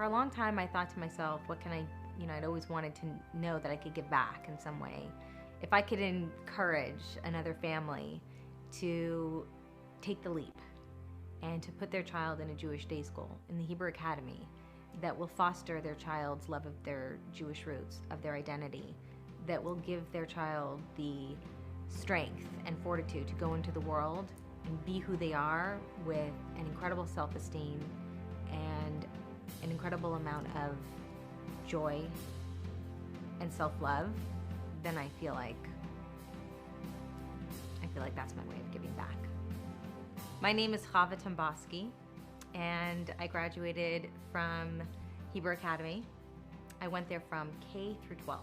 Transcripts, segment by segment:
For a long time, I thought to myself, what can I, I'd always wanted to know that I could give back in some way. If I could encourage another family to take the leap and to put their child in a Jewish day school, in the Hebrew Academy, that will foster their child's love of their Jewish roots, of their identity, that will give their child the strength and fortitude to go into the world and be who they are with an incredible self-esteem and an incredible amount of joy and self-love, then I feel like that's my way of giving back. My name is Chava Tamboski, and I graduated from Hebrew Academy. I went there from K through 12.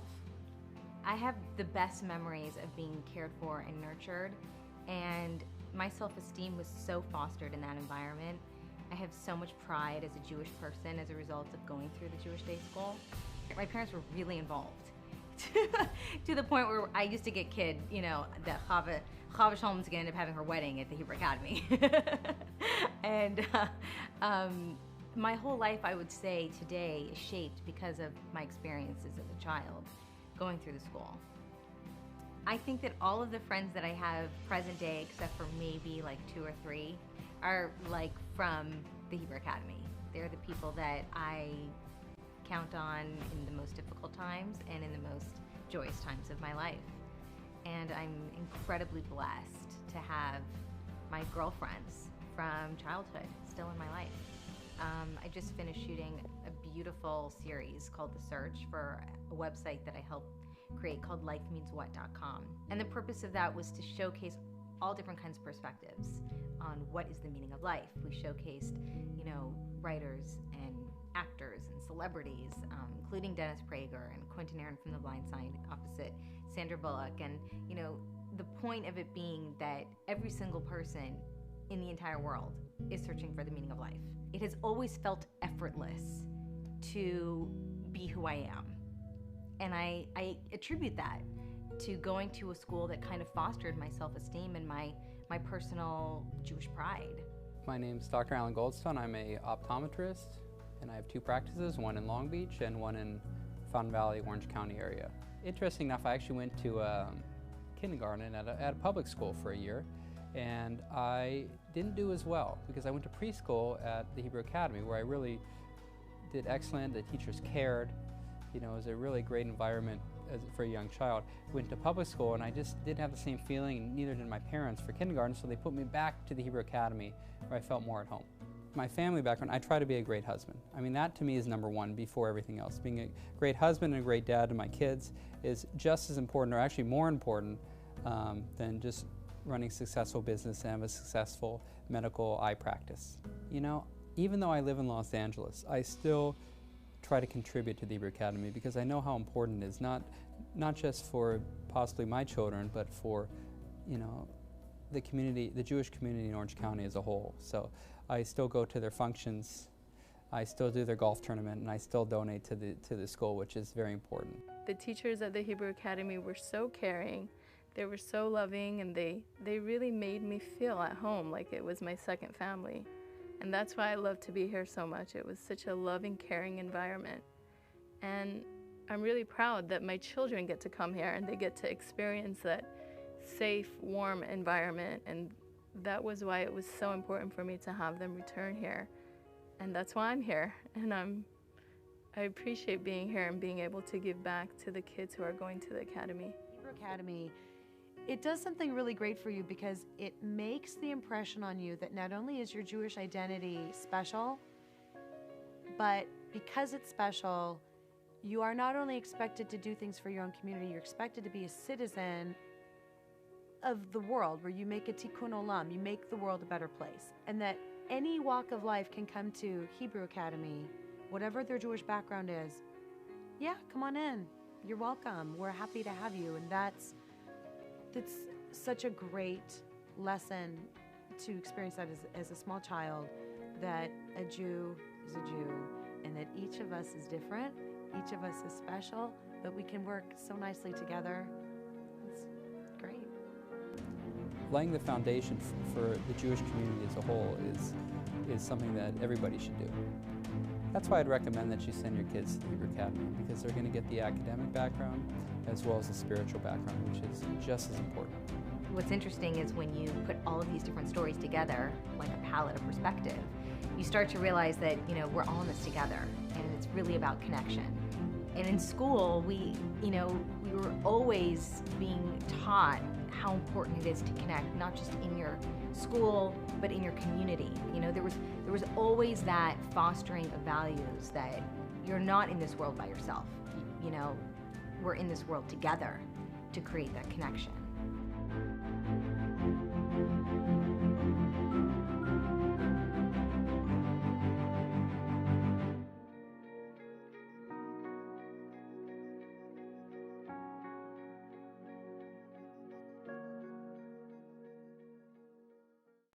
I have the best memories of being cared for and nurtured, and my self-esteem was so fostered in that environment. I have so much pride as a Jewish person as a result of going through the Jewish day school. My parents were really involved to the point where I used to get kid, that Chava Sholman's gonna end up having her wedding at the Hebrew Academy. And my whole life, I would say today, is shaped because of my experiences as a child going through the school. I think that all of the friends that I have present day, except for maybe like 2 or 3, are like from the Hebrew Academy. They're the people that I count on in the most difficult times and in the most joyous times of my life. And I'm incredibly blessed to have my girlfriends from childhood still in my life. I just finished shooting a beautiful series called The Search for a website that I helped create called lifemeanswhat.com. And the purpose of that was to showcase all different kinds of perspectives on what is the meaning of life. We showcased, writers and actors and celebrities, including Dennis Prager and Quentin Aaron from The Blind Side, opposite Sandra Bullock. And, the point of it being that every single person in the entire world is searching for the meaning of life. It has always felt effortless to be who I am. And I attribute that to going to a school that kind of fostered my self-esteem and my personal Jewish pride. My name's Dr. Alan Goldstone. I'm a optometrist, and I have 2 practices, one in Long Beach and one in Fountain Valley, Orange County area. Interesting enough, I actually went to kindergarten at a public school for a year, and I didn't do as well because I went to preschool at the Hebrew Academy, where I really did excellent. The teachers cared. It was a really great environment for a young child. Went to public school and I just didn't have the same feeling, and neither did my parents, for kindergarten, so they put me back to the Hebrew Academy where I felt more at home. My family background, I try to be a great husband. I mean, that to me is number one before everything else. Being a great husband and a great dad to my kids is just as important, or actually more important, than just running a successful business and have a successful medical eye practice. Even though I live in Los Angeles, I still try to contribute to the Hebrew Academy because I know how important it is, not just for possibly my children, but for, the community, the Jewish community in Orange County as a whole. So I still go to their functions, I still do their golf tournament, and I still donate to the school, which is very important. The teachers at the Hebrew Academy were so caring, they were so loving, and they really made me feel at home, like it was my second family. And that's why I love to be here so much. It was such a loving, caring environment. And I'm really proud that my children get to come here and they get to experience that safe, warm environment. And that was why it was so important for me to have them return here. And that's why I'm here. And I appreciate being here and being able to give back to the kids who are going to the academy. Hebrew Academy, it does something really great for you because it makes the impression on you that not only is your Jewish identity special, but because it's special, you are not only expected to do things for your own community, you're expected to be a citizen of the world, where you make a tikkun olam, you make the world a better place. And that any walk of life can come to Hebrew Academy, whatever their Jewish background is. Yeah, come on in. You're welcome. We're happy to have you. And that's such a great lesson to experience that as a small child, that a Jew is a Jew, and that each of us is different, each of us is special, but we can work so nicely together. It's great. Laying the foundation for the Jewish community as a whole is something that everybody should do. That's why I'd recommend that you send your kids to the Hebrew Academy, because they're going to get the academic background as well as the spiritual background, which is just as important. What's interesting is when you put all of these different stories together, like a palette of perspective, you start to realize that, you know, we're all in this together, and it's really about connection. And in school, we were always being taught how important it is to connect, not just in your school, but in your community. You know, there was always that fostering of values that you're not in this world by yourself. You know, we're in this world together to create that connection.